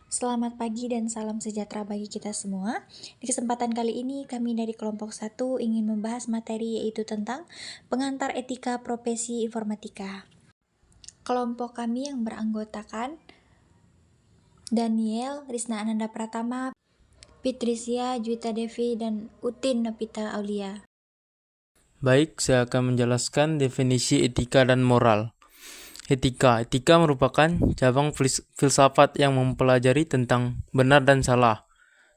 Selamat pagi dan salam sejahtera bagi kita semua. Di kesempatan kali ini kami dari kelompok 1 ingin membahas materi yaitu tentang pengantar etika profesi informatika. Kelompok kami yang beranggotakan Daniel, Risna Ananda Pratama, Fitricia, Juwita Devi, dan Utin Novita Aulia. Baik, saya akan menjelaskan definisi etika dan moral. Etika merupakan cabang filsafat yang mempelajari tentang benar dan salah,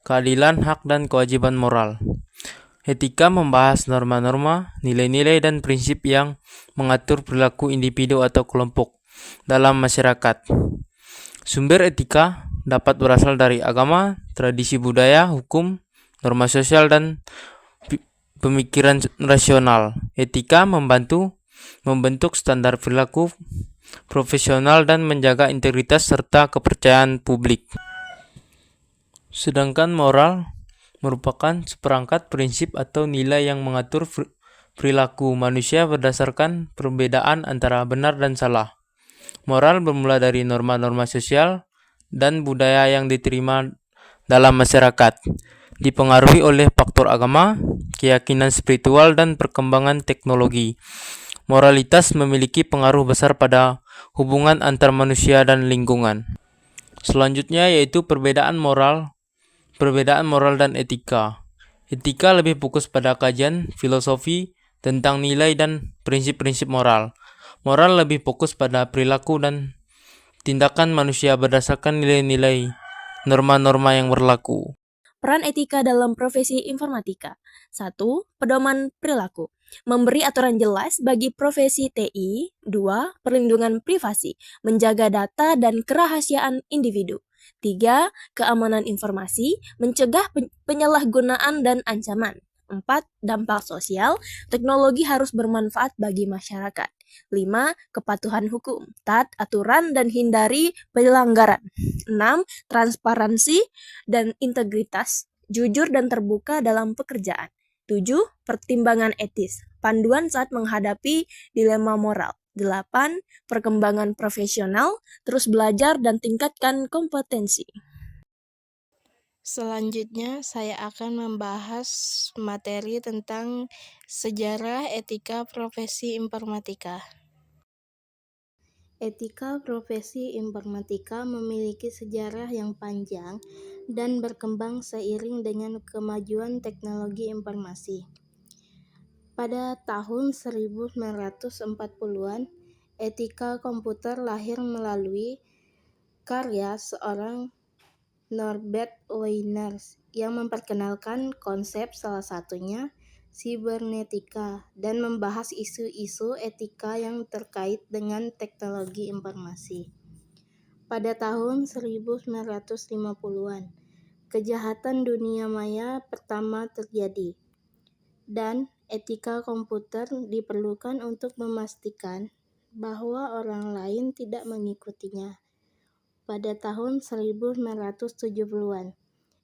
keadilan, hak, dan kewajiban moral. Etika membahas norma-norma, nilai-nilai, dan prinsip yang mengatur perilaku individu atau kelompok dalam masyarakat. Sumber etika dapat berasal dari agama, tradisi budaya, hukum, norma sosial, dan pemikiran rasional. Etika membentuk standar perilaku profesional dan menjaga integritas serta kepercayaan publik. Sedangkan moral merupakan seperangkat prinsip atau nilai yang mengatur perilaku manusia berdasarkan perbedaan antara benar dan salah. Moral bermula dari norma-norma sosial dan budaya yang diterima dalam masyarakat, dipengaruhi oleh faktor agama, keyakinan spiritual, dan perkembangan teknologi. Moralitas memiliki pengaruh besar pada hubungan antar manusia dan lingkungan. Selanjutnya yaitu perbedaan moral dan etika. Etika lebih fokus pada kajian filosofi tentang nilai dan prinsip-prinsip moral. Moral lebih fokus pada perilaku dan tindakan manusia berdasarkan nilai-nilai norma-norma yang berlaku. Peran etika dalam profesi informatika. 1. Pedoman perilaku. Memberi aturan jelas bagi profesi TI. 2. Perlindungan privasi. Menjaga data dan kerahasiaan individu. 3. Keamanan informasi. Mencegah penyalahgunaan dan ancaman. 4. Dampak sosial. Teknologi harus bermanfaat bagi masyarakat. 5. Kepatuhan hukum. Taat aturan dan hindari pelanggaran. 6. Transparansi dan integritas, jujur dan terbuka dalam pekerjaan. 7. Pertimbangan etis, panduan saat menghadapi dilema moral. 8. Perkembangan profesional, terus belajar dan tingkatkan kompetensi. Selanjutnya, saya akan membahas materi tentang sejarah etika profesi informatika. Etika profesi informatika memiliki sejarah yang panjang dan berkembang seiring dengan kemajuan teknologi informasi. Pada tahun 1940-an, etika komputer lahir melalui karya seorang Norbert Wiener yang memperkenalkan konsep salah satunya sibernetika dan membahas isu-isu etika yang terkait dengan teknologi informasi. Pada tahun 1950-an, kejahatan dunia maya pertama terjadi, dan etika komputer diperlukan untuk memastikan bahwa orang lain tidak mengikutinya. Pada tahun 1970-an,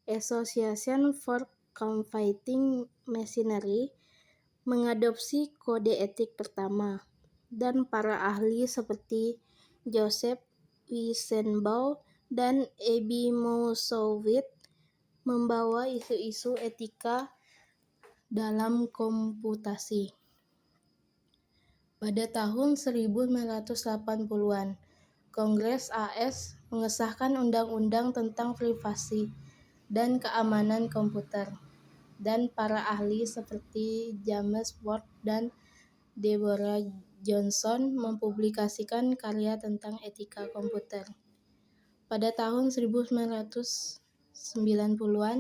Association for Computing Machinery mengadopsi kode etik pertama, dan para ahli seperti Joseph Weizenbaum dan Abby Mousowitz membawa isu-isu etika dalam komputasi. Pada tahun 1980-an, Kongres AS mengesahkan undang-undang tentang privasi dan keamanan komputer, dan para ahli seperti James Ward dan Deborah Johnson mempublikasikan karya tentang etika komputer. Pada tahun 1990-an,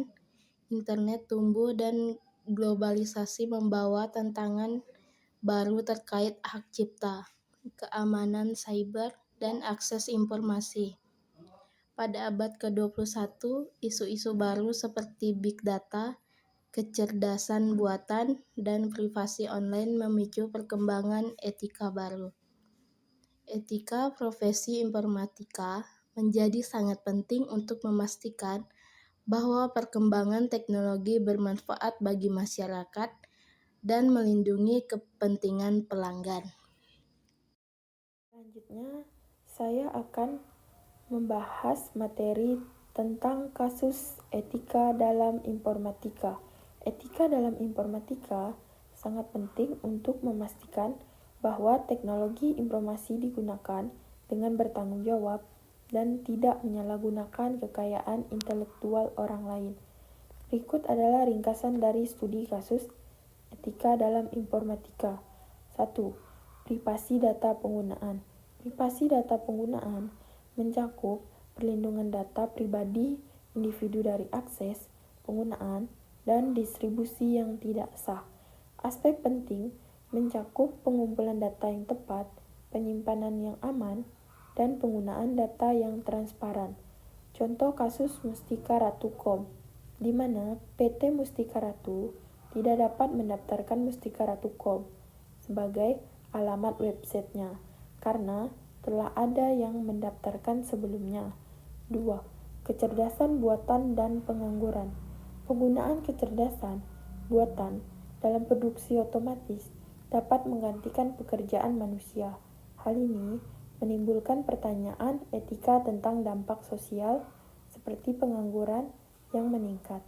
internet tumbuh dan globalisasi membawa tantangan baru terkait hak cipta, keamanan cyber, dan akses informasi. Pada abad ke-21, isu-isu baru seperti big data, kecerdasan buatan, dan privasi online memicu perkembangan etika baru. Etika profesi informatika menjadi sangat penting untuk memastikan bahwa perkembangan teknologi bermanfaat bagi masyarakat dan melindungi kepentingan pelanggan. Selanjutnya, saya akan membahas materi tentang kasus etika dalam informatika. Etika dalam informatika sangat penting untuk memastikan bahwa teknologi informasi digunakan dengan bertanggung jawab dan tidak menyalahgunakan kekayaan intelektual orang lain. Berikut adalah ringkasan dari studi kasus etika dalam informatika. 1. Privasi data penggunaan. Privasi data penggunaan mencakup perlindungan data pribadi individu dari akses, penggunaan, dan distribusi yang tidak sah. Aspek penting mencakup pengumpulan data yang tepat, penyimpanan yang aman, dan penggunaan data yang transparan. Contoh kasus Mustika Ratu.com, di mana PT Mustika Ratu tidak dapat mendaftarkan Mustika Ratu.com sebagai alamat websitenya karena telah ada yang mendaftarkan sebelumnya. 2. Kecerdasan buatan dan pengangguran. Penggunaan kecerdasan buatan dalam produksi otomatis dapat menggantikan pekerjaan manusia. Hal ini menimbulkan pertanyaan etika tentang dampak sosial seperti pengangguran yang meningkat.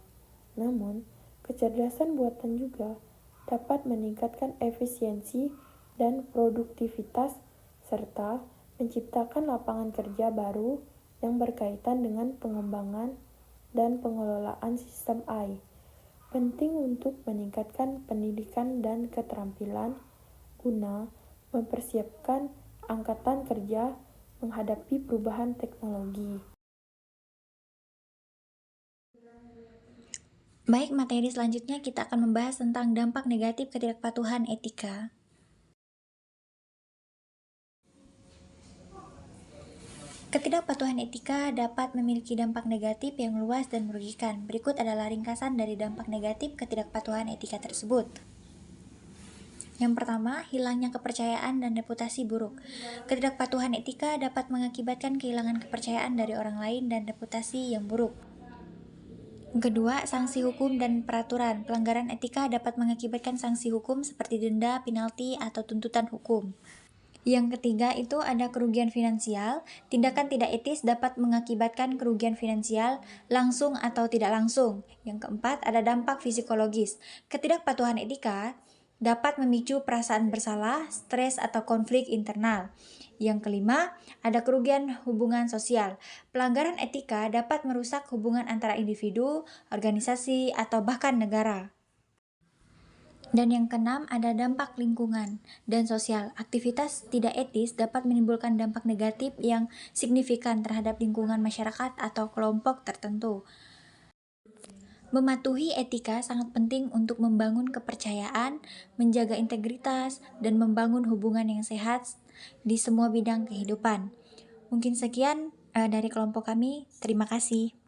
Namun, kecerdasan buatan juga dapat meningkatkan efisiensi dan produktivitas serta menciptakan lapangan kerja baru yang berkaitan dengan pengembangan dan pengelolaan sistem AI. Penting untuk meningkatkan pendidikan dan keterampilan guna mempersiapkan angkatan kerja menghadapi perubahan teknologi. Baik, materi selanjutnya kita akan membahas tentang dampak negatif ketidakpatuhan etika. Ketidakpatuhan etika dapat memiliki dampak negatif yang luas dan merugikan. Berikut adalah ringkasan dari dampak negatif ketidakpatuhan etika tersebut. Yang pertama, hilangnya kepercayaan dan reputasi buruk. Ketidakpatuhan etika dapat mengakibatkan kehilangan kepercayaan dari orang lain dan reputasi yang buruk. Yang kedua, sanksi hukum dan peraturan. Pelanggaran etika dapat mengakibatkan sanksi hukum seperti denda, penalti, atau tuntutan hukum. Yang ketiga itu ada kerugian finansial. Tindakan tidak etis dapat mengakibatkan kerugian finansial langsung atau tidak langsung. Yang keempat ada dampak psikologis. Ketidakpatuhan etika dapat memicu perasaan bersalah, stres atau konflik internal. Yang kelima ada kerugian hubungan sosial. Pelanggaran etika dapat merusak hubungan antara individu, organisasi, atau bahkan negara. Dan yang keenam ada dampak lingkungan dan sosial. Aktivitas tidak etis dapat menimbulkan dampak negatif yang signifikan terhadap lingkungan masyarakat atau kelompok tertentu. Mematuhi etika sangat penting untuk membangun kepercayaan, menjaga integritas, dan membangun hubungan yang sehat di semua bidang kehidupan. Mungkin sekian dari kelompok kami. Terima kasih.